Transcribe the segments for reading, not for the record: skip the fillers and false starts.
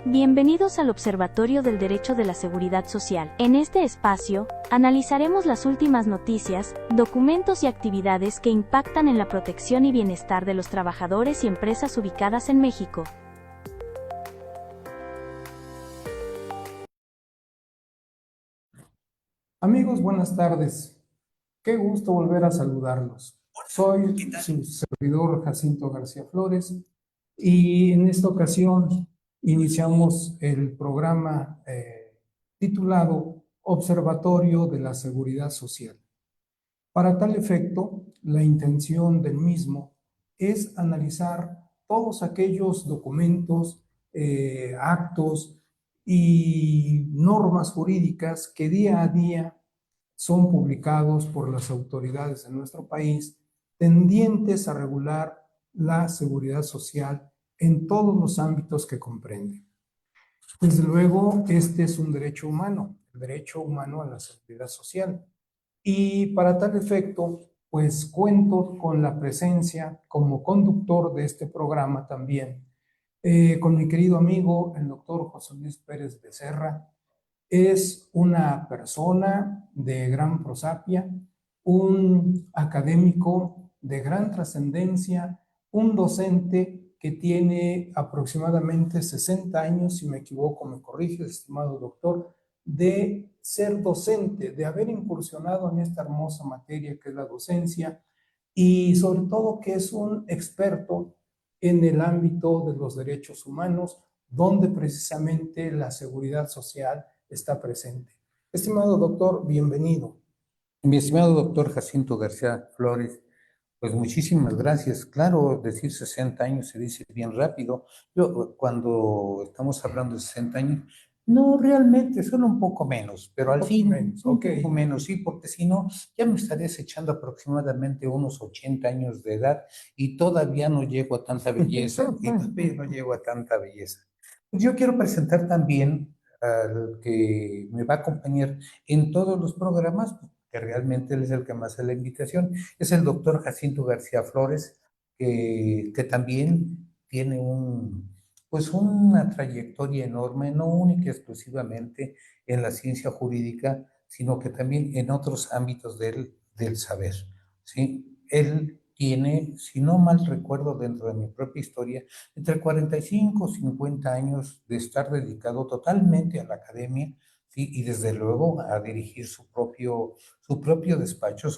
Bienvenidos al Observatorio del Derecho de la Seguridad Social. En este espacio, analizaremos las últimas noticias, documentos y actividades que impactan en la protección y bienestar de los trabajadores y empresas ubicadas en México. Amigos, buenas tardes. Qué gusto volver a saludarlos. Soy su servidor Jacinto García Flores y en esta ocasión iniciamos el programa titulado Observatorio de la Seguridad Social. Para tal efecto, la intención del mismo es analizar todos aquellos documentos, actos y normas jurídicas que día a día son publicados por las autoridades de nuestro país, tendientes a regular la seguridad social en todos los ámbitos que comprende. Desde luego, este es un derecho humano, el derecho humano a la seguridad social. Y para tal efecto, pues cuento con la presencia como conductor de este programa también, con mi querido amigo, el doctor José Luis Pérez Becerra. Es una persona de gran prosapia, un académico de gran trascendencia, un docente que tiene aproximadamente 60 años, si me equivoco, me corrige, estimado doctor, de ser docente, de haber incursionado en esta hermosa materia que es la docencia y sobre todo que es un experto en el ámbito de los derechos humanos, donde precisamente la seguridad social está presente. Estimado doctor, bienvenido. Mi estimado doctor Jacinto García Flores, pues muchísimas gracias. Claro, decir 60 años se dice bien rápido. Yo, cuando estamos hablando de 60 años, no realmente, son un poco menos, pero al fin, menos, un poco menos, sí, porque si no, ya me estarías echando aproximadamente unos 80 años de edad y todavía no llego a tanta belleza, y todavía no llego a tanta belleza. Pues yo quiero presentar también al que me va a acompañar en todos los programas, que realmente él es el que me hace la invitación, es el doctor Jacinto García Flores, que también tiene pues una trayectoria enorme, no única y exclusivamente en la ciencia jurídica, sino que también en otros ámbitos del saber, ¿sí? Él tiene, si no mal recuerdo dentro de mi propia historia, entre 45 y 50 años de estar dedicado totalmente a la academia, ¿sí? Y desde luego a dirigir su propio despacho,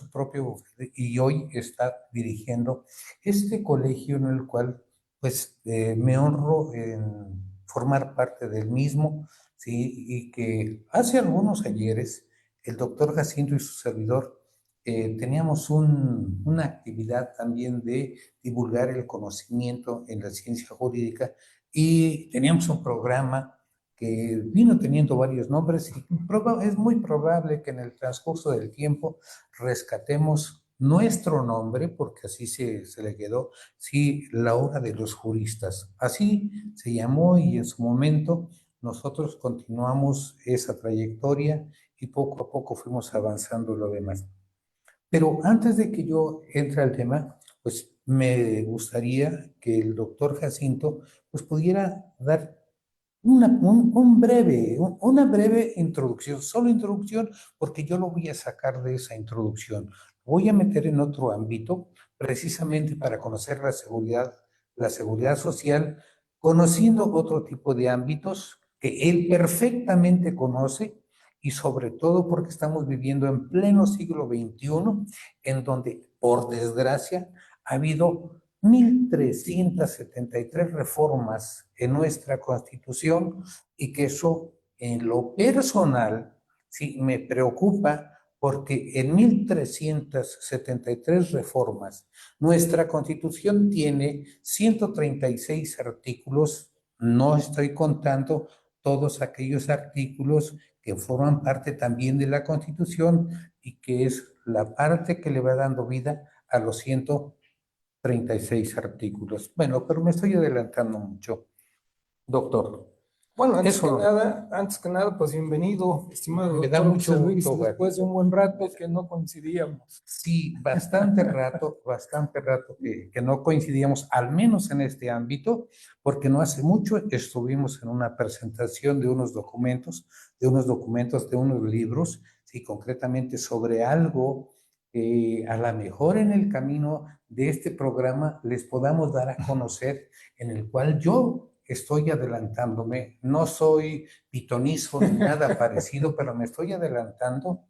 y hoy está dirigiendo este colegio en el cual pues me honro en formar parte del mismo, ¿sí? Y que hace algunos ayeres el doctor Jacinto y su servidor teníamos una actividad también de divulgar el conocimiento en la ciencia jurídica y teníamos un programa que vino teniendo varios nombres y es muy probable que en el transcurso del tiempo rescatemos nuestro nombre, porque así se le quedó, sí, la hora de los juristas. Así se llamó y en su momento nosotros continuamos esa trayectoria y poco a poco fuimos avanzando lo demás. Pero antes de que yo entre al tema, pues me gustaría que el doctor Jacinto pues pudiera dar una breve introducción, solo introducción, porque yo lo voy a sacar de esa introducción. Voy a meter en otro ámbito, precisamente para conocer la seguridad social, conociendo otro tipo de ámbitos que él perfectamente conoce y sobre todo porque estamos viviendo en pleno siglo XXI, en donde, por desgracia, ha habido 1.373 reformas en nuestra Constitución y que eso en lo personal sí me preocupa porque en 1.373 reformas nuestra Constitución tiene 136 artículos, no estoy contando todos aquellos artículos que forman parte también de la Constitución y que es la parte que le va dando vida a los 136 artículos. Bueno, pero me estoy adelantando mucho. Doctor, Bueno, Eso antes que nada, pues bienvenido, estimado me da doctor mucho José Luis, gusto, después de un buen rato que no coincidíamos. sí, bastante rato que no coincidíamos, al menos en este ámbito, porque no hace mucho estuvimos en una presentación de unos documentos, de unos libros, sí, concretamente sobre algo que a lo mejor en el camino de este programa les podamos dar a conocer, en el cual yo estoy adelantándome, no soy pitonizo ni nada parecido, pero me estoy adelantando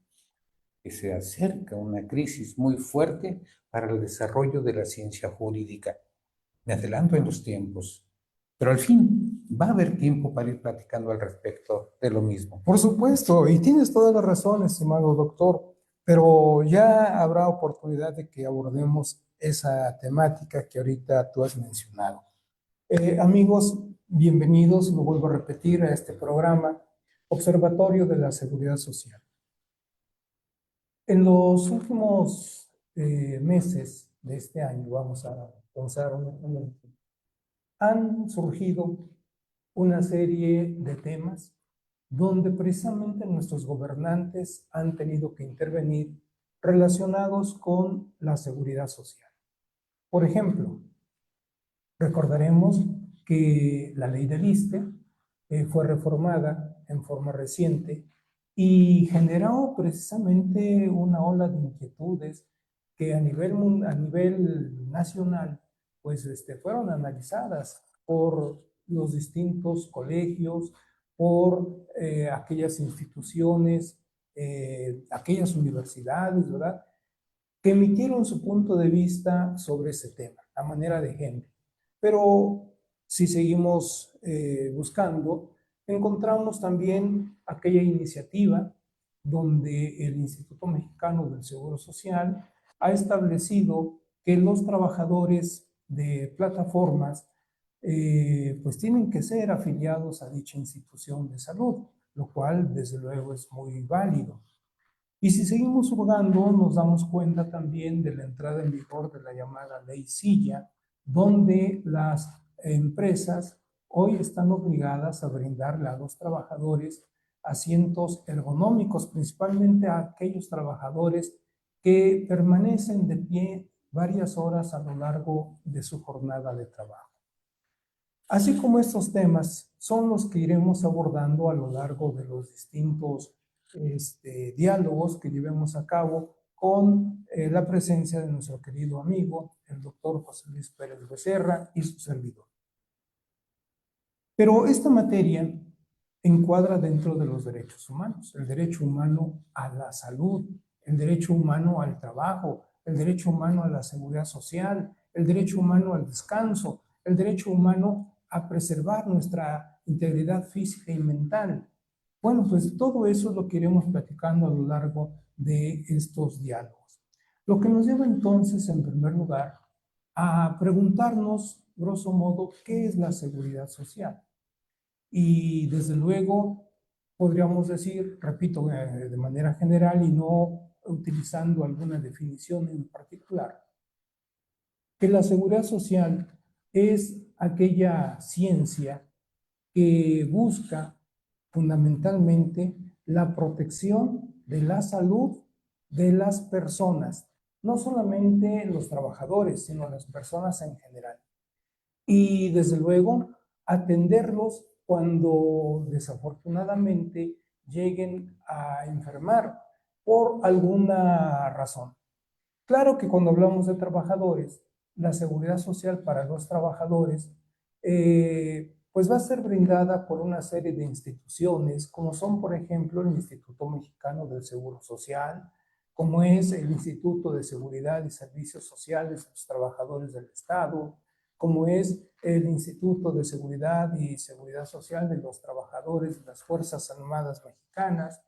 que se acerca una crisis muy fuerte para el desarrollo de la ciencia jurídica. Me adelanto en los tiempos, pero al fin va a haber tiempo para ir platicando al respecto de lo mismo. Por supuesto, y tienes todas las razones, estimado doctor, pero ya habrá oportunidad de que abordemos esa temática que ahorita tú has mencionado. Amigos, bienvenidos, lo vuelvo a repetir, a este programa, Observatorio de la Seguridad Social. En los últimos meses de este año, vamos a pensar han surgido una serie de temas donde precisamente nuestros gobernantes han tenido que intervenir relacionados con la seguridad social. Por ejemplo, recordaremos que la ley del ISSSTE fue reformada en forma reciente y generó precisamente una ola de inquietudes que a nivel nacional pues, fueron analizadas por los distintos colegios, por aquellas instituciones, aquellas universidades, ¿verdad?, que emitieron su punto de vista sobre ese tema, a manera de ejemplo. Pero si seguimos buscando, encontramos también aquella iniciativa donde el Instituto Mexicano del Seguro Social ha establecido que los trabajadores de plataformas pues tienen que ser afiliados a dicha institución de salud, lo cual desde luego es muy válido. Y si seguimos jugando, nos damos cuenta también de la entrada en vigor de la llamada Ley Silla, donde las empresas hoy están obligadas a brindarle a los trabajadores asientos ergonómicos, principalmente a aquellos trabajadores que permanecen de pie varias horas a lo largo de su jornada de trabajo. Así como estos temas son los que iremos abordando a lo largo de los distintos diálogos que llevemos a cabo con la presencia de nuestro querido amigo, el doctor José Luis Pérez Becerra y su servidor. Pero esta materia encuadra dentro de los derechos humanos, el derecho humano a la salud, el derecho humano al trabajo, el derecho humano a la seguridad social, el derecho humano al descanso, el derecho humano a preservar nuestra integridad física y mental. Bueno, pues todo eso es lo que iremos platicando a lo largo de estos diálogos. Lo que nos lleva entonces, en primer lugar, a preguntarnos, grosso modo, ¿qué es la seguridad social? Y desde luego, podríamos decir, repito, de manera general y no utilizando alguna definición en particular, que la seguridad social es aquella ciencia que busca fundamentalmente la protección de la salud de las personas, no solamente los trabajadores, sino las personas en general. Y desde luego, atenderlos cuando desafortunadamente lleguen a enfermar por alguna razón. Claro que cuando hablamos de trabajadores, la seguridad social para los trabajadores pues va a ser brindada por una serie de instituciones, como son, por ejemplo, el Instituto Mexicano del Seguro Social, como es el Instituto de Seguridad y Servicios Sociales de los Trabajadores del Estado, como es el Instituto de Seguridad y Seguridad Social de los Trabajadores de las Fuerzas Armadas Mexicanas,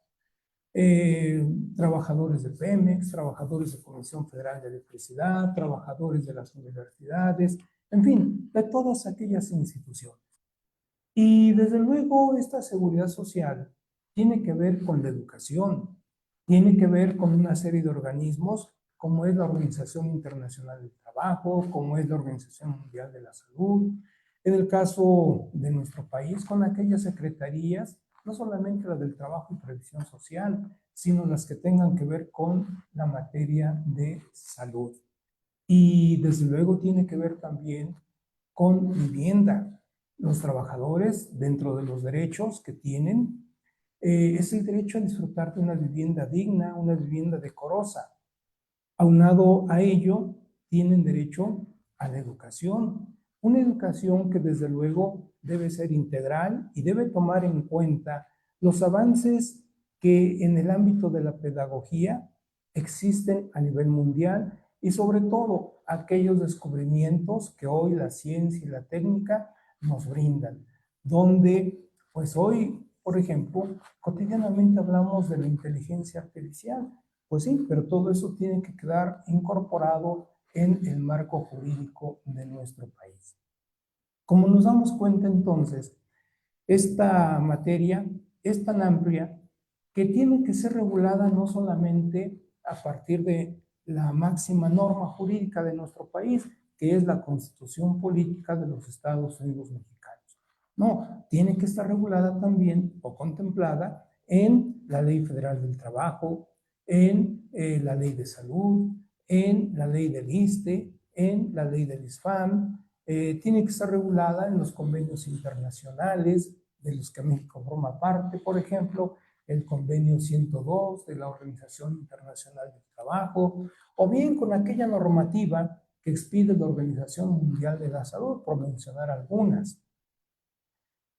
trabajadores de Pemex, trabajadores de Comisión Federal de Electricidad, trabajadores de las universidades, en fin, de todas aquellas instituciones. Y desde luego esta seguridad social tiene que ver con la educación, tiene que ver con una serie de organismos como es la Organización Internacional del Trabajo, como es la Organización Mundial de la Salud, En el caso de nuestro país, con aquellas secretarías, no solamente las del Trabajo y Previsión Social, sino las que tengan que ver con la materia de salud. Y desde luego tiene que ver también con vivienda. Los trabajadores, dentro de los derechos que tienen, es el derecho a disfrutar de una vivienda digna, una vivienda decorosa. Aunado a ello, tienen derecho a la educación, una educación que desde luego debe ser integral y debe tomar en cuenta los avances que en el ámbito de la pedagogía existen a nivel mundial y sobre todo aquellos descubrimientos que hoy la ciencia y la técnica nos brindan, donde pues hoy, por ejemplo, cotidianamente hablamos de la inteligencia artificial. Pues sí, pero todo eso tiene que quedar incorporado en el marco jurídico de nuestro país. Como nos damos cuenta entonces, esta materia es tan amplia que tiene que ser regulada no solamente a partir de la máxima norma jurídica de nuestro país, que es la Constitución Política de los Estados Unidos Mexicanos. No, tiene que estar regulada también o contemplada en la Ley Federal del Trabajo, en la Ley de Salud, en la Ley del ISSSTE, en la Ley del ISFAM, tiene que estar regulada en los convenios internacionales de los que México forma parte, por ejemplo, el convenio 102 de la Organización Internacional del Trabajo, o bien con aquella normativa que expide la Organización Mundial de la Salud, por mencionar algunas.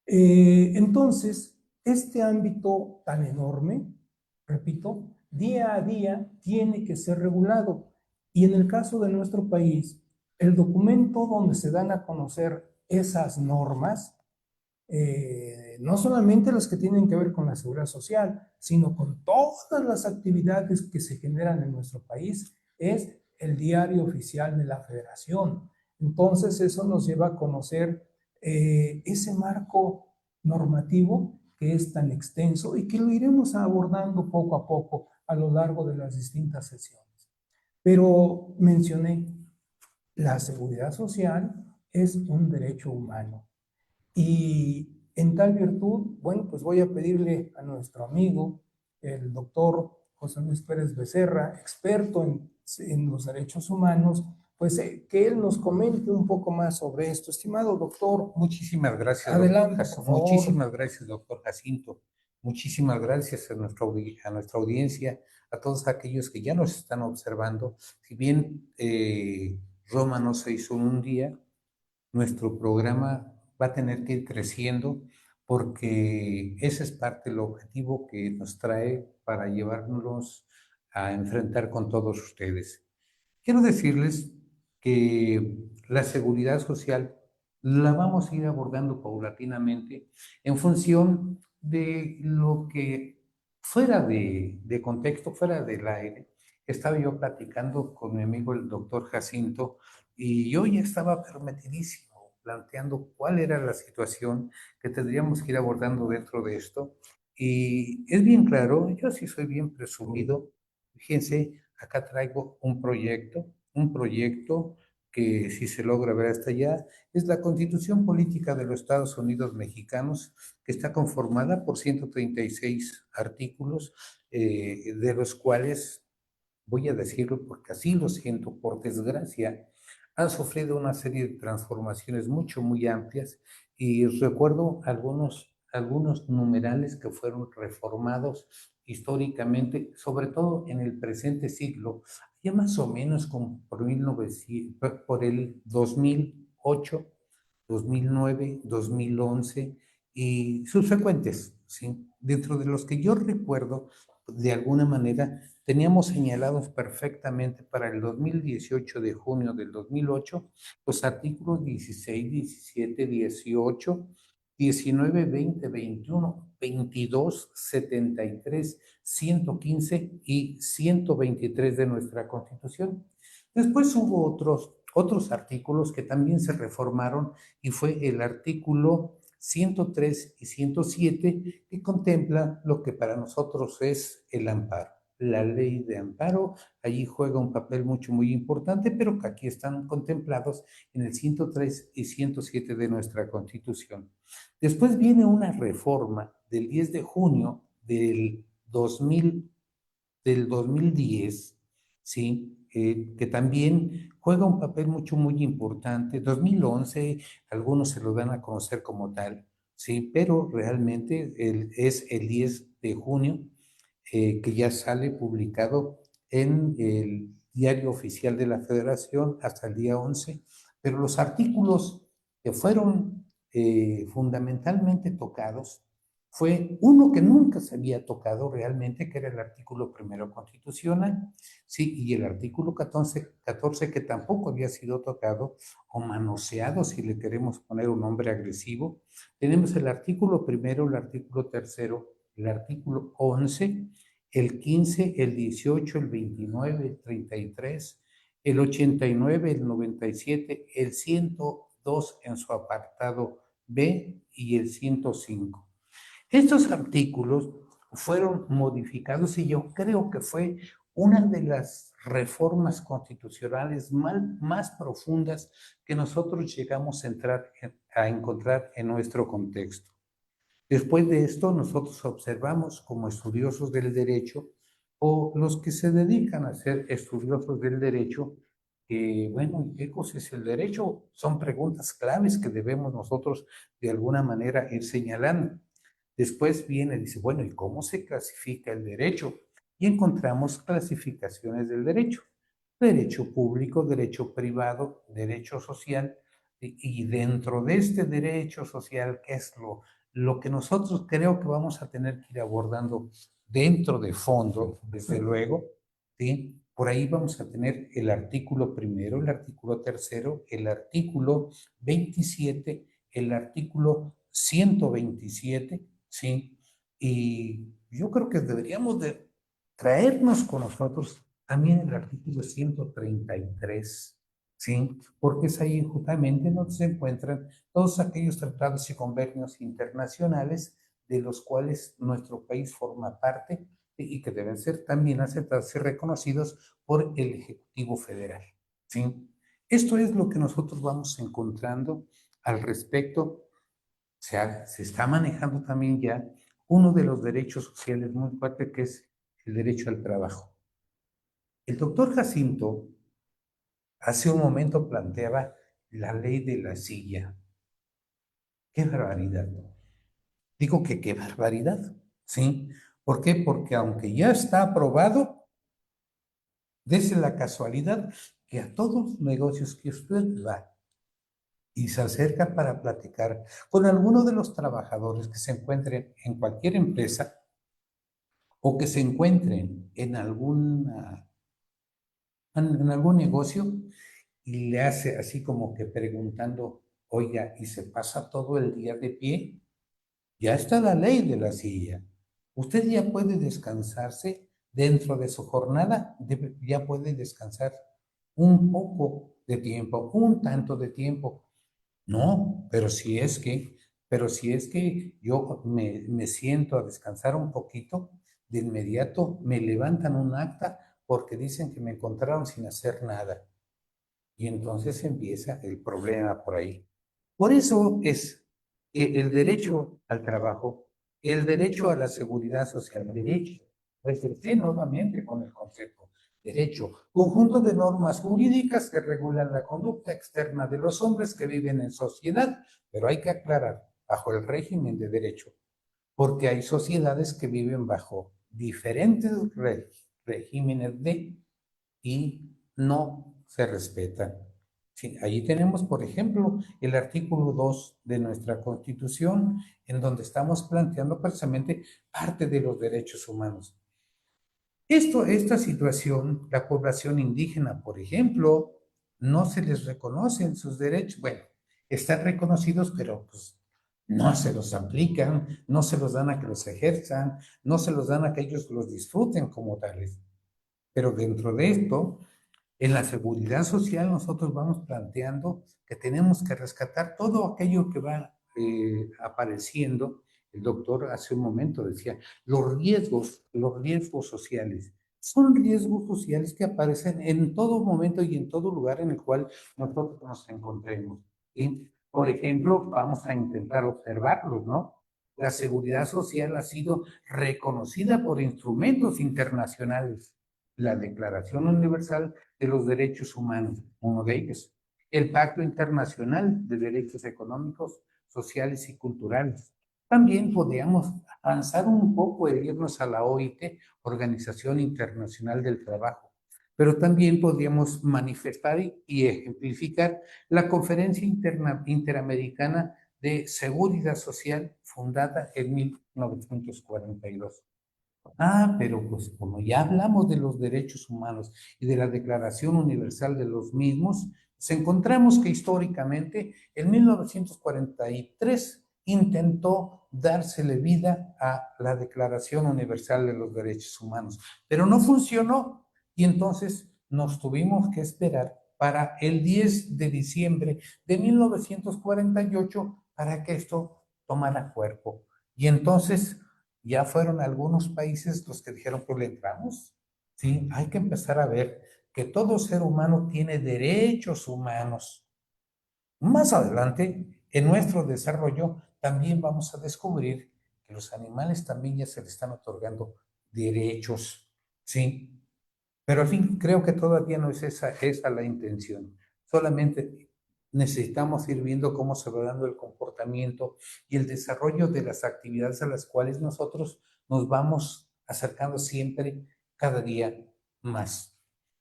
Entonces, este ámbito tan enorme, repito, día a día tiene que ser regulado. Y en el caso de nuestro país, el documento donde se dan a conocer esas normas, no solamente las que tienen que ver con la seguridad social, sino con todas las actividades que se generan en nuestro país, es el Diario Oficial de la Federación. Entonces, eso nos lleva a conocer ese marco normativo que es tan extenso y que lo iremos abordando poco a poco a lo largo de las distintas sesiones. Pero mencioné, la seguridad social es un derecho humano. Y en tal virtud, bueno, pues voy a pedirle a nuestro amigo, el doctor José Luis Pérez Becerra, experto en los derechos humanos, pues que él nos comente un poco más sobre esto. Estimado doctor. Muchísimas gracias, adelante, doctor. por favor. Muchísimas gracias, doctor Jacinto. Muchísimas gracias a nuestra audiencia, a todos aquellos que ya nos están observando. Si bien Roma no se hizo en un día, nuestro programa va a tener que ir creciendo porque ese es parte del objetivo que nos trae para llevarnos a enfrentar con todos ustedes. Quiero decirles que la seguridad social la vamos a ir abordando paulatinamente en función de lo que fuera de contexto, fuera del aire. Estaba yo platicando con mi amigo el doctor Jacinto y yo ya estaba permitidísimo planteando cuál era la situación que tendríamos que ir abordando dentro de esto. Y es bien claro, yo sí soy bien presumido. Fíjense, acá traigo un proyecto que si se logra ver hasta allá, es la Constitución Política de los Estados Unidos Mexicanos, que está conformada por 136 artículos, de los cuales, voy a decirlo porque así lo siento, por desgracia, han sufrido una serie de transformaciones muy amplias y recuerdo algunos numerales que fueron reformados históricamente, sobre todo en el presente siglo, ya más o menos como por el 2008, 2009, 2011 y subsecuentes, ¿sí? Dentro de los que yo recuerdo, de alguna manera, teníamos señalados perfectamente para el 2018 de junio del 2008 los artículos 16, 17, 18, 19, 20, 21, 22, 73, 115 y 123 de nuestra Constitución. Después hubo otros artículos que también se reformaron y fue el artículo 103 y 107 que contempla lo que para nosotros es el amparo. la ley de amparo, allí juega un papel muy importante, pero que aquí están contemplados en el 103 y 107 de nuestra Constitución. Después viene una reforma del 10 de junio del 2010, ¿sí? Que también juega un papel muy importante. 2011, algunos se lo dan a conocer como tal, ¿sí? Pero realmente es el 10 de junio que ya sale publicado en el Diario Oficial de la Federación hasta el día 11, pero los artículos que fueron fundamentalmente tocados fue uno que nunca se había tocado realmente, que era el artículo primero constitucional, sí, y el artículo 14 que tampoco había sido tocado o manoseado, si le queremos poner un nombre agresivo. Tenemos el artículo primero, el artículo tercero, el artículo 11, el 15, el 18, el 29, el 33, el 89, el 97, el 102 en su apartado B y el 105. Estos artículos fueron modificados y yo creo que fue una de las reformas constitucionales más profundas que nosotros llegamos a encontrar en nuestro contexto. Después de esto, nosotros observamos como estudiosos del derecho o los que se dedican a ser estudiosos del derecho, bueno, ¿qué cosa es el derecho? Son preguntas claves que debemos nosotros de alguna manera ir señalando. Después viene, dice, bueno, ¿y cómo se clasifica el derecho? Y encontramos clasificaciones del derecho. Derecho público, derecho privado, derecho social. Y dentro de este derecho social, ¿qué es lo que nosotros creo que vamos a tener que ir abordando dentro de fondo, desde luego? ¿Sí? Por ahí vamos a tener el artículo primero, el artículo tercero, el artículo 27, el artículo 127, ¿sí? Y yo creo que deberíamos de traernos con nosotros también el artículo 133, ¿sí? Porque es ahí justamente donde se encuentran todos aquellos tratados y convenios internacionales de los cuales nuestro país forma parte y que deben ser también aceptados y reconocidos por el Ejecutivo Federal, ¿sí? Esto es lo que nosotros vamos encontrando al respecto. Se está manejando también ya uno de los derechos sociales muy fuerte, que es el derecho al trabajo. El doctor Jacinto hace un momento planteaba la ley de la silla. ¡Qué barbaridad! Digo que qué barbaridad, ¿sí? ¿Por qué? Porque aunque ya está aprobado, dése la casualidad que a todos los negocios que usted va y se acerca para platicar con alguno de los trabajadores que se encuentren en cualquier empresa o que se encuentren en algún negocio, y le hace así como que preguntando, oiga, ¿y se pasa todo el día de pie? Ya está la ley de la silla. Usted ya puede descansarse dentro de su jornada, ya puede descansar un poco de tiempo, un tanto de tiempo. No, pero si es que yo me siento a descansar un poquito, de inmediato me levantan un acta porque dicen que me encontraron sin hacer nada. Y entonces empieza el problema por ahí. Por eso es el derecho al trabajo, el derecho a la seguridad social, derecho, reflexión nuevamente con el concepto, derecho, conjunto de normas jurídicas que regulan la conducta externa de los hombres que viven en sociedad, pero hay que aclarar, bajo el régimen de derecho, porque hay sociedades que viven bajo diferentes regímenes y no se respetan. Sí, allí tenemos, por ejemplo, el artículo 2 de nuestra Constitución, en donde estamos planteando precisamente parte de los derechos humanos. Esta situación, la población indígena, por ejemplo, no se les reconocen sus derechos. Bueno, están reconocidos, pero pues no se los aplican, no se los dan a que los ejerzan, no se los dan a que ellos los disfruten como tales. Pero dentro de esto, en la seguridad social nosotros vamos planteando que tenemos que rescatar todo aquello que va apareciendo. El doctor hace un momento decía, los riesgos sociales. Son riesgos sociales que aparecen en todo momento y en todo lugar en el cual nosotros nos encontremos. ¿Sí? Por ejemplo, vamos a intentar observarlos, ¿no? La seguridad social ha sido reconocida por instrumentos internacionales. La Declaración Universal de los Derechos Humanos, uno de ellos. El Pacto Internacional de Derechos Económicos, Sociales y Culturales. También podríamos avanzar un poco e irnos a la OIT, Organización Internacional del Trabajo, pero también podríamos manifestar y ejemplificar la Conferencia Interamericana de Seguridad Social fundada en 1942. Pero pues como ya hablamos de los derechos humanos y de la Declaración Universal de los mismos, pues encontramos que históricamente en 1943 intentó dársele vida a la Declaración Universal de los Derechos Humanos, pero no funcionó y entonces nos tuvimos que esperar para el 10 de diciembre de 1948 para que esto tomara cuerpo. Y entonces ya fueron algunos países los que dijeron que le entramos. Sí, hay que empezar a ver que todo ser humano tiene derechos humanos. Más adelante, en nuestro desarrollo, también vamos a descubrir que los animales también ya se les están otorgando derechos, ¿sí? Pero al fin, creo que todavía no es esa la intención. Solamente necesitamos ir viendo cómo se va dando el comportamiento y el desarrollo de las actividades a las cuales nosotros nos vamos acercando siempre, cada día más.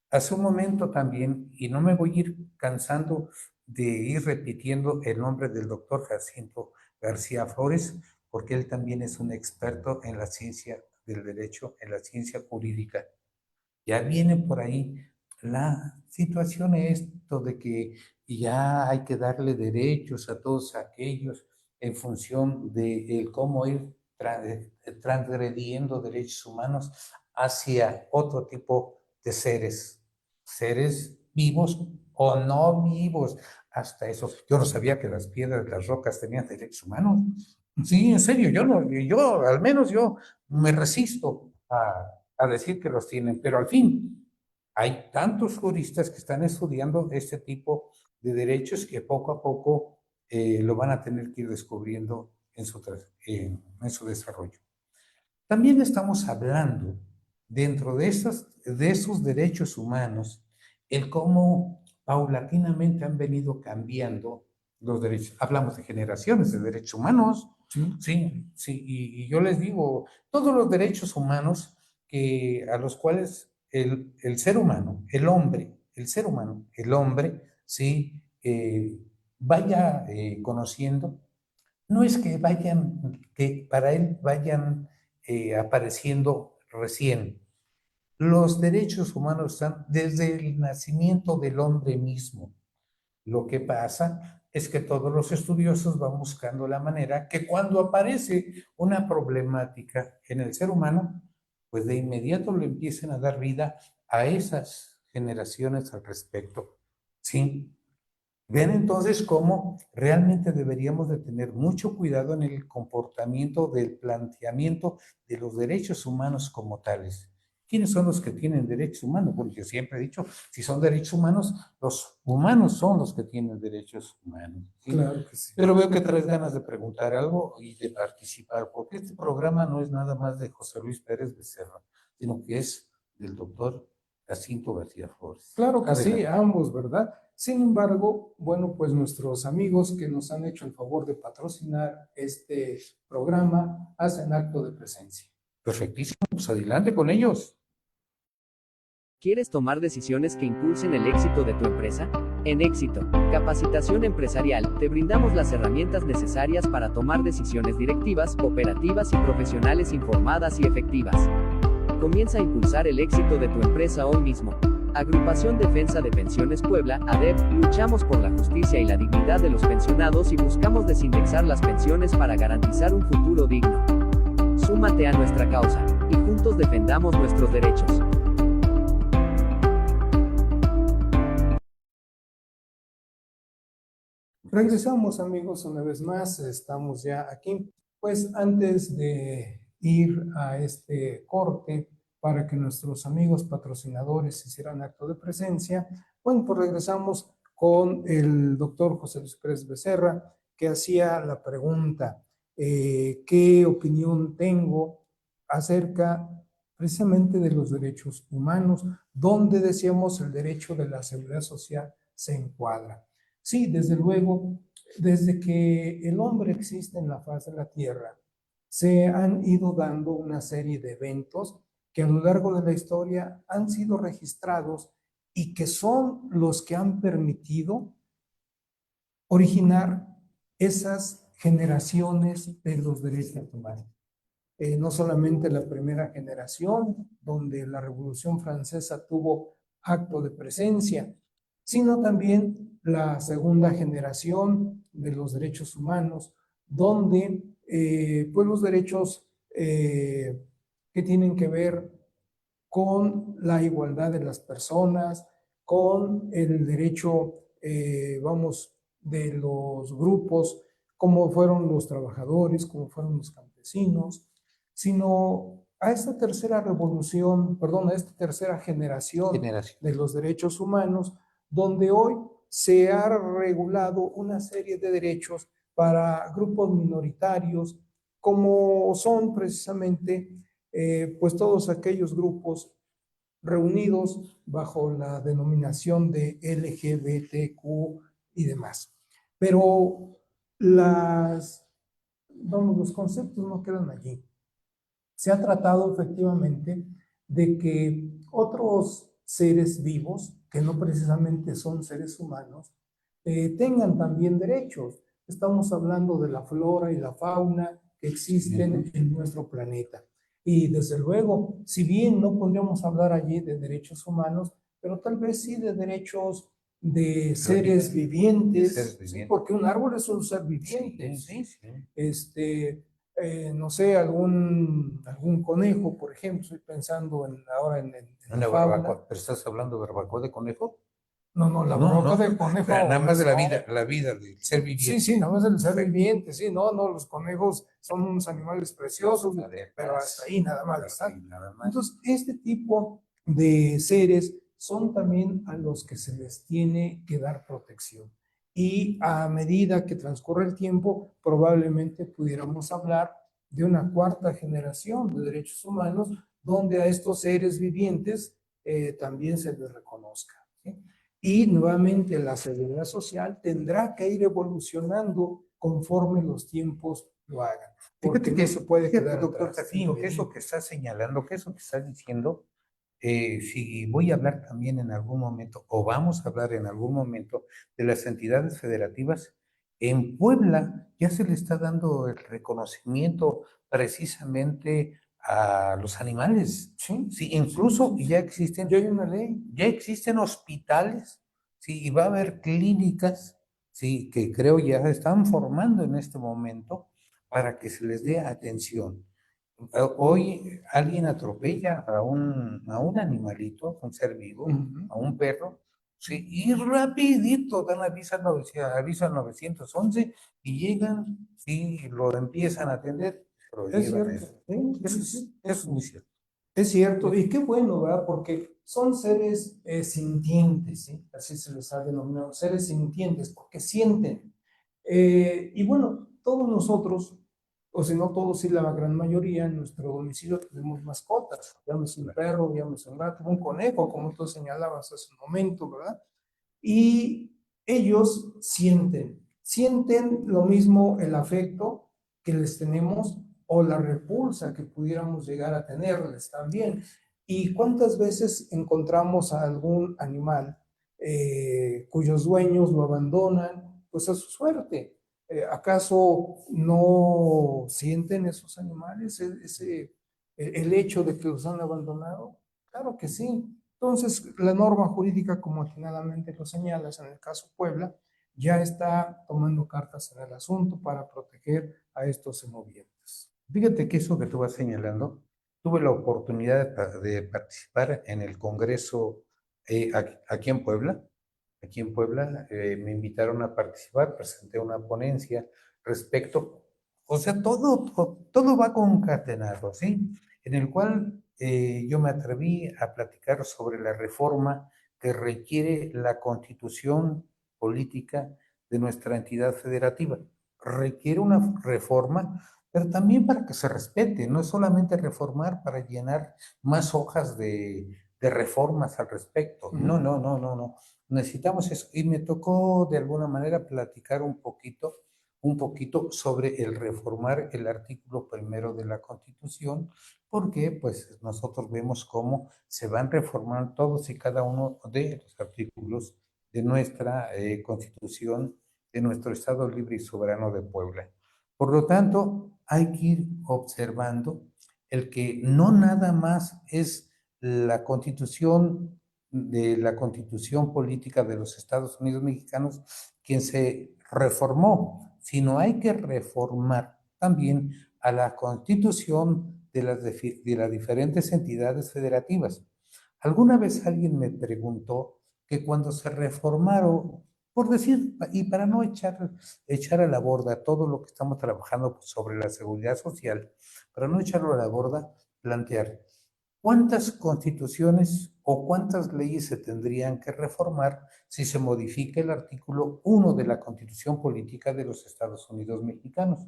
Hace un momento también, y no me voy a ir cansando de ir repitiendo el nombre del doctor Jacinto García Flores, porque él también es un experto en la ciencia del derecho, en la ciencia jurídica. Ya viene por ahí la situación esto de que ya hay que darle derechos a todos aquellos en función de cómo ir transgrediendo derechos humanos hacia otro tipo de seres vivos o no vivos. Hasta eso, yo no sabía que las piedras, las rocas tenían derechos humanos. Sí, en serio, al menos yo me resisto a decir que los tienen, pero al fin hay tantos juristas que están estudiando este tipo de derechos que poco a poco lo van a tener que ir descubriendo en su desarrollo. También estamos hablando dentro de esos derechos humanos, el cómo paulatinamente han venido cambiando los derechos. Hablamos de generaciones de derechos humanos, sí, y yo les digo, todos los derechos humanos a los cuales el ser humano, el hombre, sí, vaya conociendo, no es que para él vayan apareciendo recién. Los derechos humanos están desde el nacimiento del hombre mismo. Lo que pasa es que todos los estudiosos van buscando la manera que cuando aparece una problemática en el ser humano, pues de inmediato le empiecen a dar vida a esas generaciones al respecto. ¿Sí? Ven entonces cómo realmente deberíamos de tener mucho cuidado en el comportamiento del planteamiento de los derechos humanos como tales. ¿Quiénes son los que tienen derechos humanos? Porque yo siempre he dicho, si son derechos humanos, los humanos son los que tienen derechos humanos. ¿Sí? Claro que sí. Pero veo que traes ganas de preguntar algo y de participar, porque este programa no es nada más de José Luis Pérez Becerra, sino que es del doctor Jacinto García Flores. Claro que sí, Adelante. ambos, ¿verdad? Sin embargo, bueno, pues nuestros amigos que nos han hecho el favor de patrocinar este programa hacen acto de presencia. Perfectísimo, pues adelante con ellos. ¿Quieres tomar decisiones que impulsen el éxito de tu empresa? En Éxito, Capacitación Empresarial, te brindamos las herramientas necesarias para tomar decisiones directivas, operativas y profesionales informadas y efectivas. Comienza a impulsar el éxito de tu empresa hoy mismo. Agrupación Defensa de Pensiones Puebla, ADEP, luchamos por la justicia y la dignidad de los pensionados y buscamos desindexar las pensiones para garantizar un futuro digno. Súmate a nuestra causa, y juntos defendamos nuestros derechos. Regresamos, amigos, una vez más, estamos ya aquí. Pues antes de ir a este corte, para que nuestros amigos patrocinadores hicieran acto de presencia. Bueno, pues regresamos con el doctor José Luis Pérez Becerra, que hacía la pregunta, ¿qué opinión tengo acerca precisamente de los derechos humanos, donde decíamos el derecho de la seguridad social se encuadra? Sí, desde luego, desde que el hombre existe en la faz de la Tierra, se han ido dando una serie de eventos que a lo largo de la historia han sido registrados y que son los que han permitido originar esas generaciones de los derechos humanos. No solamente la primera generación, donde la Revolución Francesa tuvo acto de presencia, sino también la segunda generación de los derechos humanos, donde pues los derechos que tienen que ver con la igualdad de las personas, con el derecho, vamos, de los grupos, como fueron los trabajadores, como fueron los campesinos, sino a esta tercera revolución, perdón, a esta tercera generación de los derechos humanos, donde hoy se ha regulado una serie de derechos para grupos minoritarios, como son precisamente pues todos aquellos grupos reunidos bajo la denominación de LGBTQ y demás. Pero los conceptos no quedan allí. Se ha tratado efectivamente de que otros seres vivos, que no precisamente son seres humanos, tengan también derechos. Estamos hablando de la flora y la fauna que existen en nuestro planeta. Y desde luego, si bien no podríamos hablar allí de derechos humanos, pero tal vez sí de derechos de seres vivientes, ¿sí? Porque un árbol es un ser viviente, ¿sí? No sé, algún conejo, por ejemplo, estoy pensando ahora en la barbacoa. ¿Pero estás hablando de barbacoa de conejo? No, la barbacoa de conejo. Nada más de la vida del ser viviente. Sí, nada más del ser viviente, sí, no, los conejos son unos animales preciosos, pero hasta ahí nada más. Entonces, este tipo de seres son también a los que se les tiene que dar protección. Y a medida que transcurre el tiempo, probablemente pudiéramos hablar de una cuarta generación de derechos humanos, donde a estos seres vivientes también se les reconozca, ¿sí? Y nuevamente la seguridad social tendrá que ir evolucionando conforme los tiempos lo hagan. Porque no se puede quedar doctor Jacinto, que eso que está señalando, que eso que está diciendo, si voy a hablar también en algún momento, o vamos a hablar en algún momento, de las entidades federativas, en Puebla ya se le está dando el reconocimiento precisamente a los animales. Sí, incluso ya existen, ya hay una ley, ya existen hospitales, sí, y va a haber clínicas, sí, que creo ya están formando en este momento para que se les dé atención. Hoy alguien atropella a un animalito, a un ser vivo, a un perro, sí, y rapidito dan aviso al 911 y llegan, sí, lo empiezan a atender. Es cierto. Eso es muy cierto. Es cierto, y qué bueno, ¿verdad? Porque son seres sintientes, ¿sí? Así se les ha denominado, seres sintientes, porque sienten. Y bueno, todos nosotros, o si no todos, sí la gran mayoría, en nuestro domicilio tenemos mascotas, llámese un perro, llámese un gato, un conejo, como tú señalabas hace un momento, ¿verdad? Y ellos sienten lo mismo el afecto que les tenemos o la repulsa que pudiéramos llegar a tenerles también. ¿Y cuántas veces encontramos a algún animal cuyos dueños lo abandonan, pues a su suerte? ¿Acaso no sienten esos animales el hecho de que los han abandonado? Claro que sí. Entonces, la norma jurídica, como atinadamente lo señalas en el caso Puebla, ya está tomando cartas en el asunto para proteger a estos semovientes. Fíjate que eso que tú vas señalando, tuve la oportunidad de participar en el Congreso aquí en Puebla. Aquí en Puebla me invitaron a participar, presenté una ponencia respecto, o sea, todo va concatenado, ¿sí? En el cual yo me atreví a platicar sobre la reforma que requiere la constitución política de nuestra entidad federativa. Requiere una reforma, pero también para que se respete, no es solamente reformar para llenar más hojas de reformas al respecto. No, no, no, no, no. Necesitamos eso. Y me tocó de alguna manera platicar un poquito sobre el reformar el artículo primero de la Constitución, porque pues nosotros vemos cómo se van reformando todos y cada uno de los artículos de nuestra Constitución, de nuestro Estado Libre y Soberano de Puebla. Por lo tanto, hay que ir observando el que no nada más es la Constitución de la Constitución Política de los Estados Unidos Mexicanos quien se reformó, sino hay que reformar también a la Constitución de las diferentes entidades federativas. Alguna vez alguien me preguntó que cuando se reformaron, por decir, y para no echar a la borda todo lo que estamos trabajando sobre la seguridad social, para no echarlo a la borda, plantear cuántas constituciones o cuántas leyes se tendrían que reformar si se modifica el artículo 1 de la Constitución Política de los Estados Unidos Mexicanos.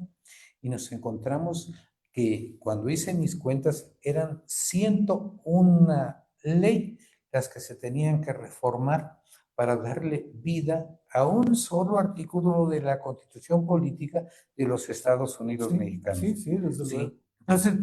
Y nos encontramos que cuando hice mis cuentas eran 101 ley las que se tenían que reformar para darle vida a un solo artículo de la Constitución Política de los Estados Unidos Mexicanos. Sí, desde luego. Entonces,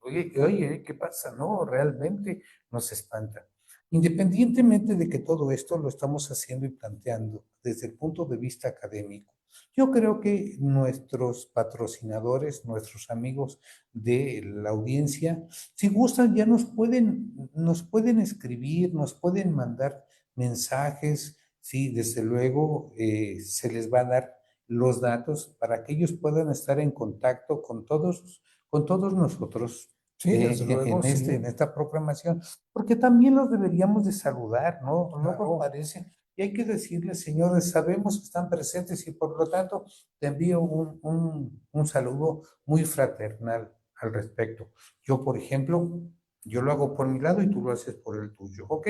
oye, ¿qué pasa? No, realmente nos espanta. Independientemente de que todo esto lo estamos haciendo y planteando desde el punto de vista académico, yo creo que nuestros patrocinadores, nuestros amigos de la audiencia, si gustan, ya nos pueden escribir, nos pueden mandar mensajes, sí, desde luego se les va a dar los datos para que ellos puedan estar en contacto con todos nosotros Sí, desde luego, sí. en esta programación, porque también los deberíamos de saludar, ¿no? Claro. Luego parece, y hay que decirles, señores, sabemos que están presentes y por lo tanto te envío un saludo muy fraternal al respecto. Yo, por ejemplo, yo lo hago por mi lado y tú lo haces por el tuyo, ¿ok?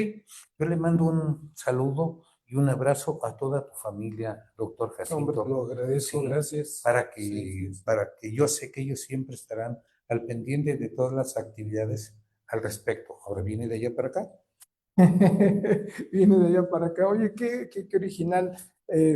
Yo le mando un saludo y un abrazo a toda tu familia, doctor Jacinto. Hombre, lo agradezco, Sí, gracias. para que yo sé que ellos siempre estarán al pendiente de todas las actividades al respecto. Ahora viene de allá para acá. Viene de allá para acá. Oye, qué original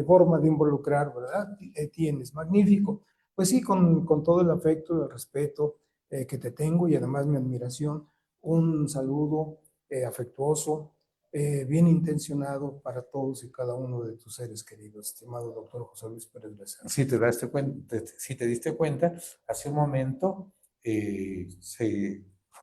forma de involucrar, ¿verdad? Tienes, magnífico. Pues sí, con todo el afecto y el respeto que te tengo y además mi admiración, un saludo afectuoso, bien intencionado para todos y cada uno de tus seres queridos, estimado doctor José Luis Pérez Becerra. Si te diste cuenta, hace un momento,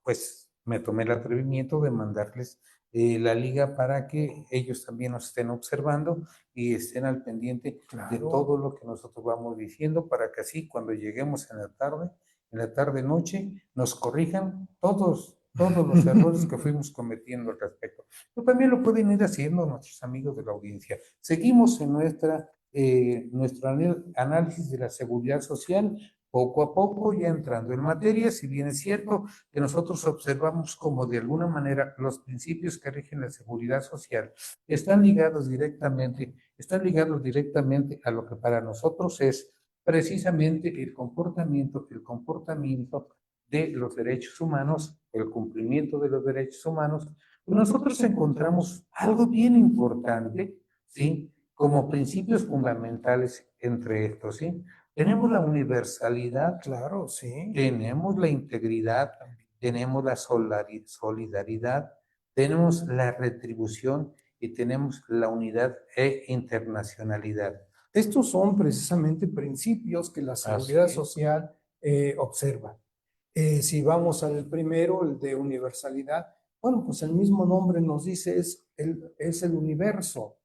pues me tomé el atrevimiento de mandarles la liga para que ellos también nos estén observando y estén al pendiente de todo lo que nosotros vamos diciendo para que así cuando lleguemos en la tarde noche, nos corrijan todos los errores que fuimos cometiendo al respecto. Pero también lo pueden ir haciendo nuestros amigos de la audiencia. Seguimos en nuestro análisis de la seguridad social, poco a poco, ya entrando en materia, si bien es cierto que nosotros observamos como de alguna manera los principios que rigen la seguridad social están ligados directamente a lo que para nosotros es precisamente el comportamiento de los derechos humanos, el cumplimiento de los derechos humanos. Nosotros encontramos algo bien importante, ¿sí? Como principios fundamentales entre estos, ¿sí? Tenemos la universalidad, Claro, sí. tenemos la integridad, tenemos la solidaridad, tenemos la retribución y tenemos la unidad e internacionalidad. Estos son precisamente principios que la seguridad social observa. Si vamos al primero, el de universalidad, bueno, pues el mismo nombre nos dice es el universo.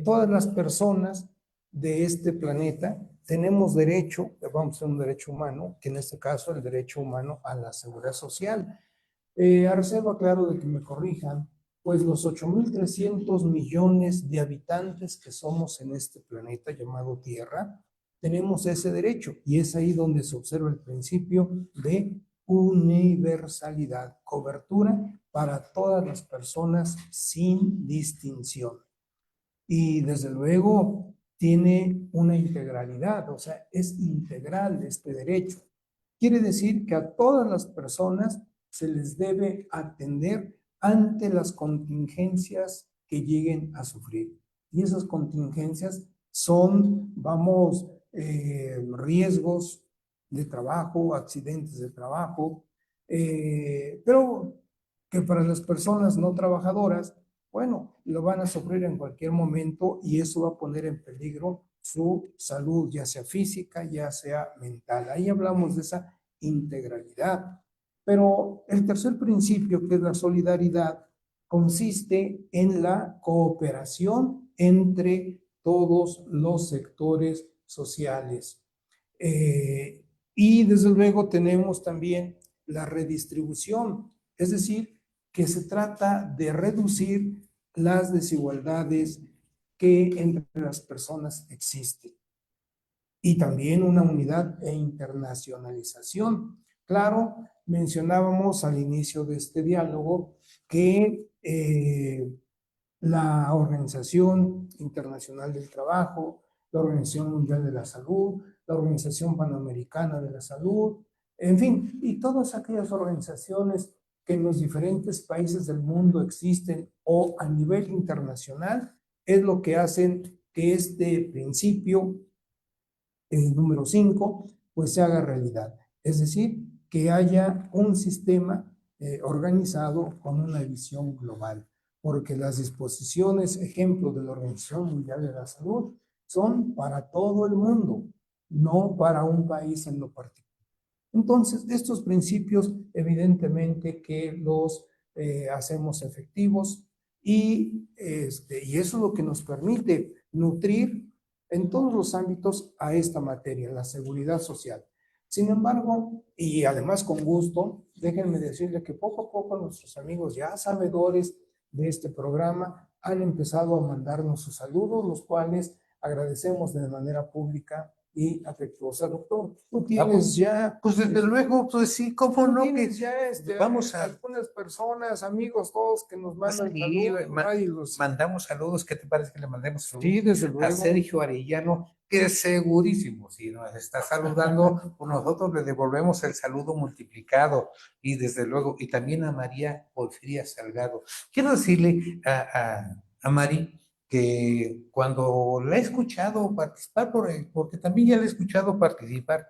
Todas las personas de este planeta tenemos derecho, vamos a un derecho humano, que en este caso el derecho humano a la seguridad social. A reserva, claro, de que me corrijan, pues los 8.300 millones de habitantes que somos en este planeta llamado Tierra, tenemos ese derecho y es ahí donde se observa el principio de universalidad, cobertura para todas las personas sin distinción. Y desde luego tiene una integralidad, o sea, es integral este derecho. Quiere decir que a todas las personas se les debe atender ante las contingencias que lleguen a sufrir. Y esas contingencias son, vamos, riesgos de trabajo, accidentes de trabajo, pero que para las personas no trabajadoras, bueno, lo van a sufrir en cualquier momento y eso va a poner en peligro su salud, ya sea física, ya sea mental. Ahí hablamos de esa integralidad. Pero el tercer principio, que es la solidaridad, consiste en la cooperación entre todos los sectores sociales. Y desde luego tenemos también la redistribución, es decir, que se trata de reducir las desigualdades que entre las personas existen. Y también una unidad e internacionalización. Claro, mencionábamos al inicio de este diálogo que la Organización Internacional del Trabajo, la Organización Mundial de la Salud, la Organización Panamericana de la Salud, en fin, y todas aquellas organizaciones que en los diferentes países del mundo existen o a nivel internacional, es lo que hacen que este principio, número 5, pues se haga realidad. Es decir, que haya un sistema organizado con una visión global, porque las disposiciones, ejemplo de la Organización Mundial de la Salud, son para todo el mundo, no para un país en lo particular. Entonces, estos principios, evidentemente que los hacemos efectivos y eso es lo que nos permite nutrir en todos los ámbitos a esta materia, la seguridad social. Sin embargo, y además con gusto, déjenme decirle que poco a poco nuestros amigos ya sabedores de este programa han empezado a mandarnos sus saludos, los cuales agradecemos de manera pública y afectuosa. Doctor, tú tienes ya... Pues desde luego, pues sí, cómo no, que tienes ya vamos a... algunas personas, amigos, todos que nos mandan Sí, saludos. mandamos saludos. ¿Qué te parece que le mandemos saludos? Sí, desde luego. A Sergio Arellano, que segurísimo, si nos está saludando, pues nosotros le devolvemos el saludo multiplicado, y desde luego, y también a María Porfiria Salgado. Quiero decirle a Mari que cuando la he escuchado participar, porque también ya la he escuchado participar,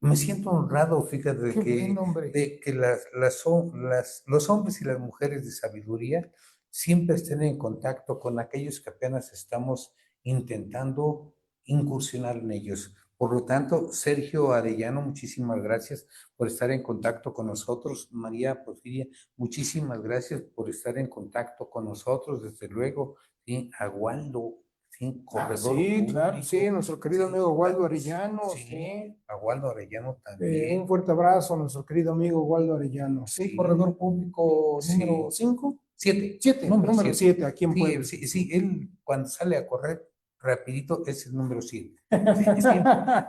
me siento honrado, fíjate, de que los hombres y las mujeres de sabiduría siempre estén en contacto con aquellos que apenas estamos intentando incursionar en ellos. Por lo tanto, Sergio Arellano, muchísimas gracias por estar en contacto con nosotros. María Porfiria, muchísimas gracias por estar en contacto con nosotros. Desde luego, ¿sí? A Waldo, ¿sí? Corredor sí, claro, público. sí, nuestro querido amigo Waldo Arellano. Sí, a Waldo Arellano también. Un fuerte abrazo a nuestro querido amigo Waldo Arellano. Sí, corredor público número 5. 7. Número 7 aquí en Puebla. Sí, él cuando sale a correr rapidito es el número 7.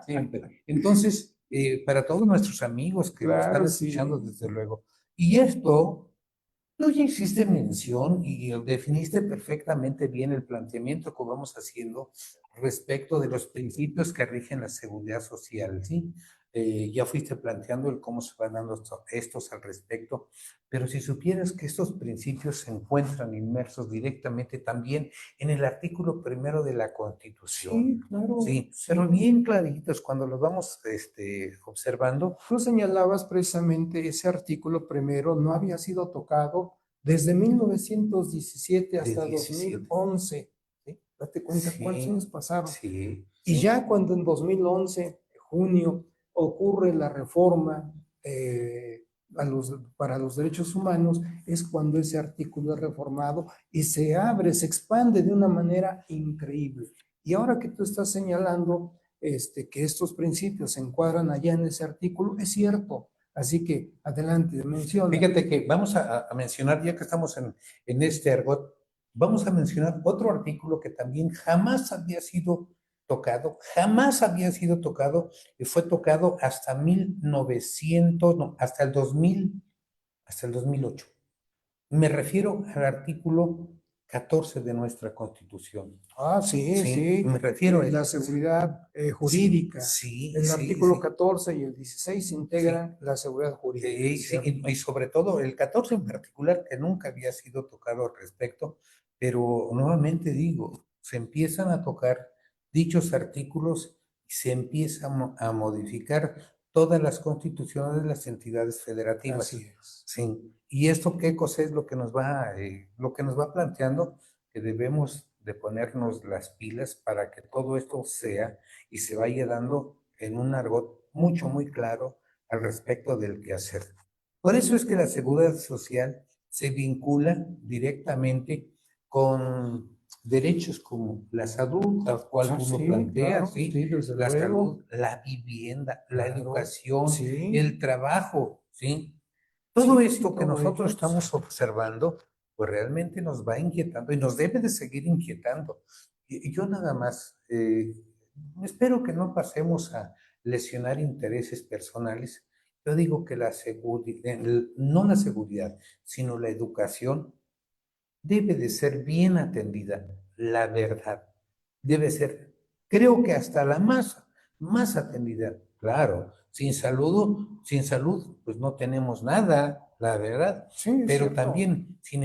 Siempre. Entonces, para todos nuestros amigos que nos están escuchando, desde luego. Y esto, tú ya hiciste mención y definiste perfectamente bien el planteamiento que vamos haciendo respecto de los principios que rigen la seguridad social, ¿sí? Ya fuiste planteando el cómo se van dando estos al respecto, pero si supieras que estos principios se encuentran inmersos directamente también en el artículo 1 de la Constitución. Sí, claro. Sí, pero bien claritos cuando los vamos observando. Tú señalabas precisamente ese artículo 1, no había sido tocado desde 1917 hasta 2011. ¿Sí? Date cuenta cuántos años pasaron. Sí. Y ya cuando en 2011, junio, ocurre la reforma para los derechos humanos, es cuando ese artículo es reformado y se abre, se expande de una manera increíble. Y ahora que tú estás señalando que estos principios se encuadran allá en ese artículo, es cierto. Así que adelante, menciona. Fíjate que vamos a mencionar, ya que estamos en este argot, vamos a mencionar otro artículo que también jamás había sido tocado, jamás había sido tocado y fue tocado hasta 1900, no, hasta el 2000, hasta el 2008. Me refiero al artículo 14 de nuestra Constitución. Ah, sí, sí. Me refiero a la seguridad jurídica. Sí, el sí, artículo sí. 14 y el 16 integran la seguridad jurídica. Sí, y sobre todo el 14 en particular, que nunca había sido tocado al respecto, pero nuevamente digo, se empiezan a tocar dichos artículos y se empiezan a modificar todas las constituciones de las entidades federativas. Así es. Sí. ¿Y esto qué cosa es lo que nos va planteando? Que debemos de ponernos las pilas para que todo esto sea y se vaya dando en un argot mucho, muy claro al respecto del quehacer. Por eso es que la seguridad social se vincula directamente con derechos como la salud, tal cual tú lo planteas, claro, ¿sí? desde La luego. salud, la vivienda, la Claro, educación, sí. el trabajo, ¿sí? Todo Sí, esto que todo nosotros ello. estamos observando, pues realmente nos va inquietando y nos debe de seguir inquietando. Y yo nada más, espero que no pasemos a lesionar intereses personales. Yo digo que la seguridad, no la seguridad, sino la educación debe de ser bien atendida, la verdad. Debe ser, creo que hasta la más atendida. Claro, sin salud, pues no tenemos nada, la verdad. Sí, Pero cierto. también sin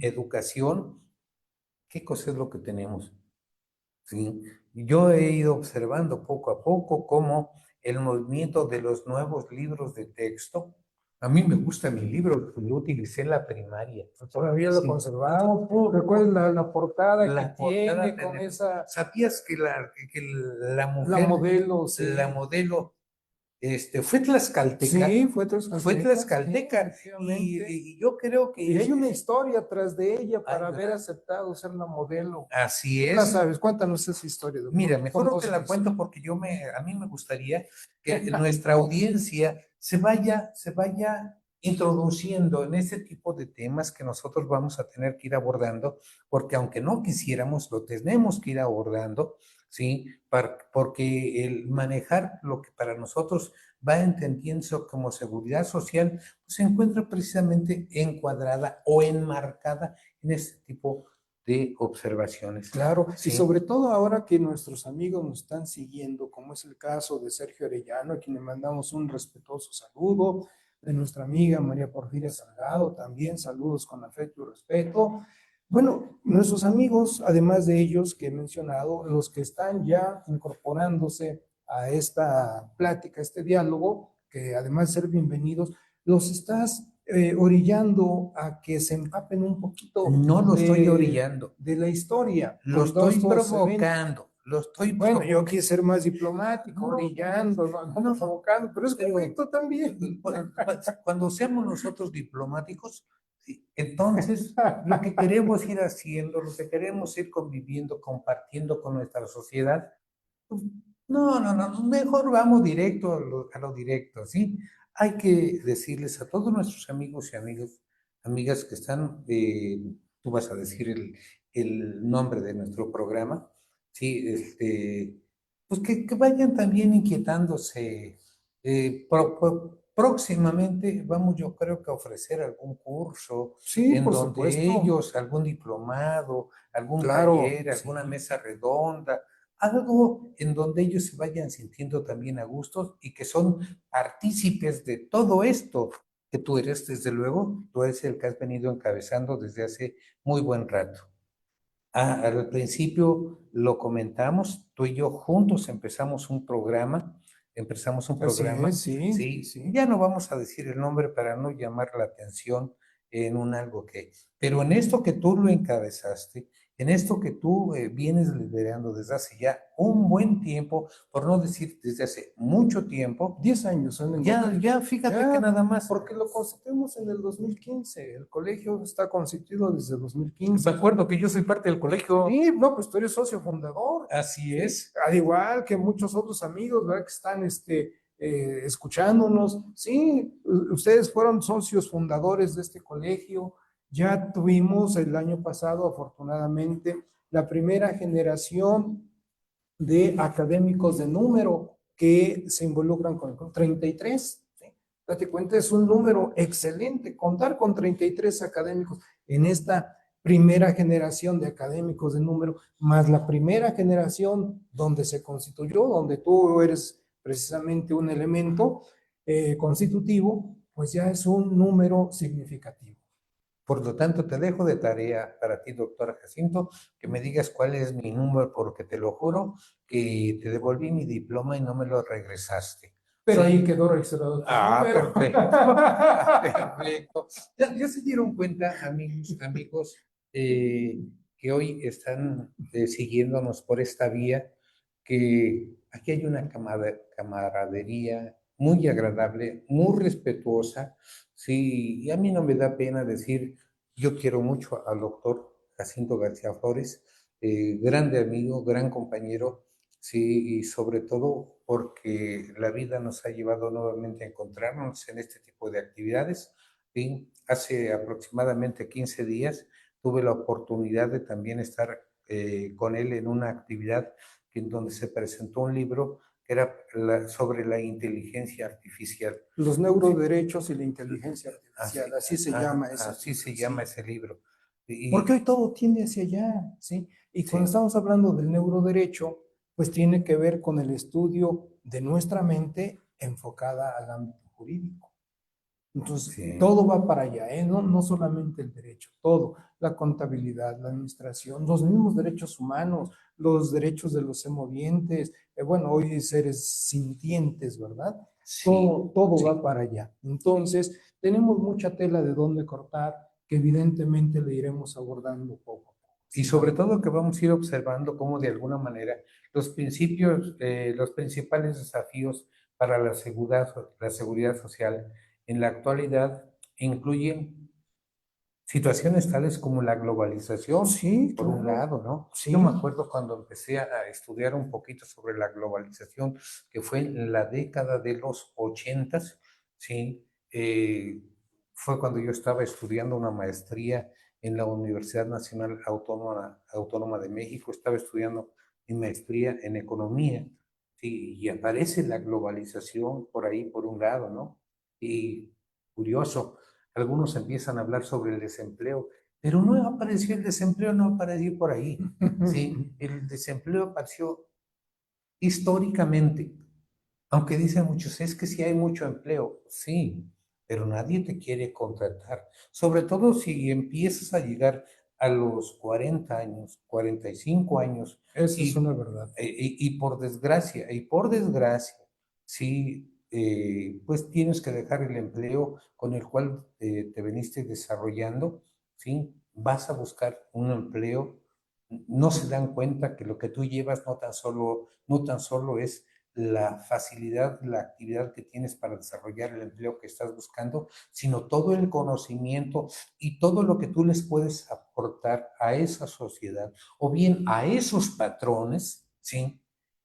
educación, ¿qué cosa es lo que tenemos? ¿Sí? Yo he ido observando poco a poco cómo el movimiento de los nuevos libros de texto, a mí me gusta mi libro, lo utilicé en la primaria. Todavía lo Sí. conservamos. ¿Recuerdas la portada La que tiene portada con esa, ¿Sabías que la la mujer, modelo? Sí, la modelo, fue tlaxcalteca? sí, fue Fue tlaxcalteca, tlaxcalteca. sí, efectivamente. Y yo creo que Y hay una historia atrás de ella para Ay, haber aceptado ser la modelo. así Tú la es. sabes, cuéntanos esa historia, doctor. Mira, mejor no te la Conócenos. cuento porque a mí me gustaría que nuestra audiencia se vaya introduciendo en ese tipo de temas que nosotros vamos a tener que ir abordando, porque aunque no quisiéramos, lo tenemos que ir abordando, ¿sí? Porque el manejar lo que para nosotros va entendiendo como seguridad social, pues se encuentra precisamente encuadrada o enmarcada en este tipo de observaciones. Claro, Sí. y sobre todo ahora que nuestros amigos nos están siguiendo, como es el caso de Sergio Arellano, a quien le mandamos un respetuoso saludo, de nuestra amiga María Porfiria Salgado, también saludos con afecto y respeto. Bueno, nuestros amigos, además de ellos que he mencionado, los que están ya incorporándose a esta plática, a este diálogo, que además de ser bienvenidos, los estás orillando a que se empapen un poquito. No lo estoy orillando. De la historia. Lo estoy provocando. Lo estoy Bueno, yo quise ser más diplomático, orillando, no provocando, pero es correcto también. Cuando seamos nosotros diplomáticos, entonces lo que queremos ir haciendo, lo que queremos ir conviviendo, compartiendo con nuestra sociedad, no, mejor vamos directo a lo directo, ¿sí? Hay que decirles a todos nuestros amigos y amigas que están, tú vas a decir el nombre de nuestro programa, ¿sí? Pues que vayan también inquietándose. Próximamente vamos, yo creo que a ofrecer algún curso Sí, en por donde supuesto. ellos, algún diplomado, algún Claro, taller, alguna mesa redonda, algo en donde ellos se vayan sintiendo también a gusto y que son partícipes de todo esto que tú eres, desde luego, tú eres el que has venido encabezando desde hace muy buen rato. Al principio lo comentamos, tú y yo juntos empezamos un programa, sí. Ya no vamos a decir el nombre para no llamar la atención en pero en esto que tú lo encabezaste, en esto que tú vienes liderando desde hace ya un buen tiempo, por no decir desde hace mucho tiempo. 10 años. Ya, fíjate que nada más. Porque lo constituimos en el 2015. El colegio está constituido desde el 2015. Me acuerdo que yo soy parte del colegio. Sí, no, pues tú eres socio fundador. Así es. Al igual que muchos otros amigos, ¿verdad? Que están escuchándonos. Sí, ustedes fueron socios fundadores de este colegio. Ya tuvimos el año pasado, afortunadamente, la primera generación de académicos de número que se involucran con el 33. ¿Sí? Date cuenta, es un número excelente. Contar con 33 académicos en esta primera generación de académicos de número, más la primera generación donde se constituyó, donde tú eres precisamente un elemento constitutivo, pues ya es un número significativo. Por lo tanto, te dejo de tarea para ti, doctora Jacinto, que me digas cuál es mi número, porque te lo juro que te devolví mi diploma y no me lo regresaste. Pero Sí. ahí quedó registrado. Perfecto. Perfecto. Ya se dieron cuenta, amigos, que hoy están siguiéndonos por esta vía, que aquí hay una camaradería muy agradable, muy respetuosa. Sí, y a mí no me da pena decir, yo quiero mucho al doctor Jacinto García Flores, grande amigo, gran compañero. Sí, y sobre todo porque la vida nos ha llevado nuevamente a encontrarnos en este tipo de actividades. ¿Sí? Hace aproximadamente 15 días tuve la oportunidad de también estar con él en una actividad en donde se presentó un libro que era sobre la inteligencia artificial. Los neuroderechos y la inteligencia artificial, así se llama eso. Así se llama ese libro. Porque hoy todo tiende hacia allá, ¿sí? Y cuando estamos hablando del neuroderecho, pues tiene que ver con el estudio de nuestra mente enfocada al ámbito jurídico. Entonces, todo va para allá, ¿eh? No solamente el derecho, todo, la contabilidad, la administración, los mismos derechos humanos, los derechos de los semovientes, bueno, hoy seres sintientes, ¿verdad? Todo va para allá. Entonces, tenemos mucha tela de dónde cortar, que evidentemente le iremos abordando poco a poco. Y sobre todo que vamos a ir observando cómo de alguna manera los principales desafíos para la seguridad social en la actualidad incluyen situaciones tales como la globalización, sí, por un lado, ¿no? Sí. Yo me acuerdo cuando empecé a estudiar un poquito sobre la globalización, que fue en la década de los 80s, ¿sí? Fue cuando yo estaba estudiando una maestría en la Universidad Nacional Autónoma de México, estaba estudiando mi maestría en economía, ¿sí? Y aparece la globalización por ahí, por un lado, ¿no? Y curioso, algunos empiezan a hablar sobre el desempleo, pero no apareció el desempleo, no apareció por ahí. Sí, el desempleo apareció históricamente, aunque dicen muchos, es que sí hay mucho empleo, sí, pero nadie te quiere contratar, sobre todo si empiezas a llegar a los 40 años, 45 años. Esa es una verdad. Y por desgracia, sí, pues tienes que dejar el empleo con el cual te veniste desarrollando, ¿sí? Vas a buscar un empleo, no se dan cuenta que lo que tú llevas no tan solo es la facilidad, la actividad que tienes para desarrollar el empleo que estás buscando, sino todo el conocimiento y todo lo que tú les puedes aportar a esa sociedad o bien a esos patrones, ¿sí?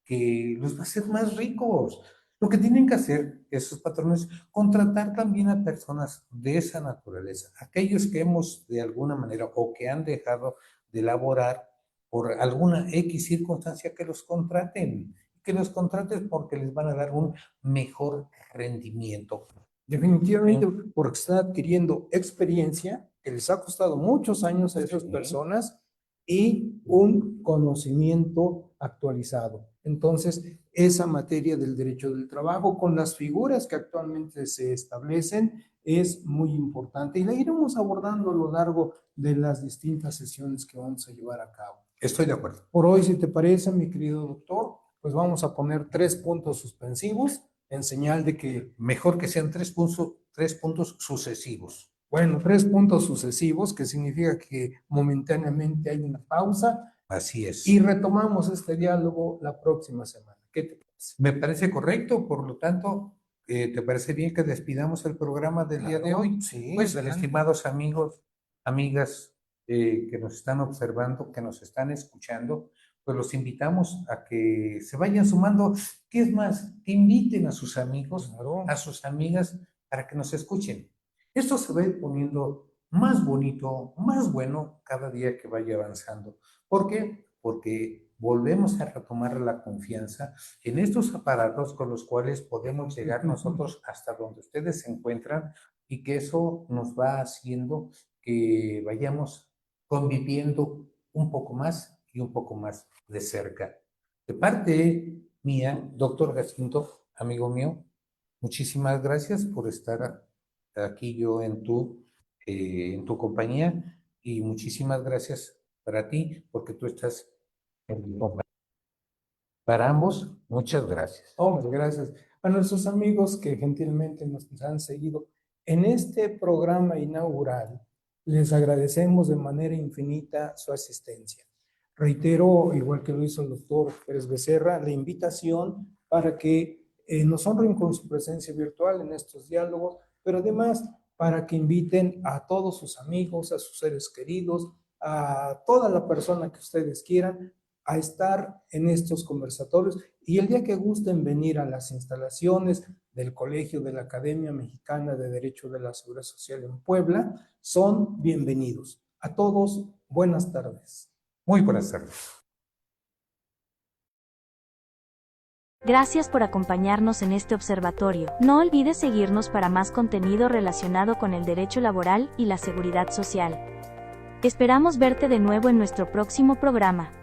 Que los va a hacer más ricos. Lo que tienen que hacer esos patrones, contratar también a personas de esa naturaleza, aquellos que hemos de alguna manera o que han dejado de laborar por alguna X circunstancia, que los contraten porque les van a dar un mejor rendimiento. Definitivamente, porque están adquiriendo experiencia que les ha costado muchos años a esas personas y un conocimiento actualizado. Entonces, esa materia del derecho del trabajo con las figuras que actualmente se establecen es muy importante y la iremos abordando a lo largo de las distintas sesiones que vamos a llevar a cabo. Estoy de acuerdo. Por hoy, si te parece, mi querido doctor, pues vamos a poner 3 puntos suspensivos en señal de que... Mejor que sean 3 puntos sucesivos. Bueno, 3 puntos sucesivos, que significa que momentáneamente hay una pausa. Así es. Y retomamos este diálogo la próxima semana. ¿Qué te parece? Me parece correcto, por lo tanto, ¿te parece bien que despidamos el programa del día de hoy? Sí. Pues, estimados amigos, amigas que nos están observando, que nos están escuchando, pues los invitamos a que se vayan sumando. ¿Qué es más? Que inviten a sus amigos, a sus amigas, para que nos escuchen. Esto se va a ir poniendo más bonito, más bueno cada día que vaya avanzando. ¿Por qué? Porque volvemos a retomar la confianza en estos aparatos con los cuales podemos llegar nosotros hasta donde ustedes se encuentran y que eso nos va haciendo que vayamos conviviendo un poco más y un poco más de cerca. De parte mía, doctor Jacinto, amigo mío, muchísimas gracias por estar aquí yo en tu compañía y muchísimas gracias para ti porque tú estás en mi compañía. Para ambos, muchas gracias. Hombre, gracias. A nuestros amigos que gentilmente nos han seguido en este programa inaugural, les agradecemos de manera infinita su asistencia. Reitero, igual que lo hizo el doctor Pérez Becerra, la invitación para que nos honren con su presencia virtual en estos diálogos, pero además para que inviten a todos sus amigos, a sus seres queridos, a toda la persona que ustedes quieran a estar en estos conversatorios y el día que gusten venir a las instalaciones del Colegio de la Academia Mexicana de Derecho de la Seguridad Social en Puebla, son bienvenidos. A todos, buenas tardes. Muy buenas tardes. Gracias por acompañarnos en este observatorio. No olvides seguirnos para más contenido relacionado con el derecho laboral y la seguridad social. Esperamos verte de nuevo en nuestro próximo programa.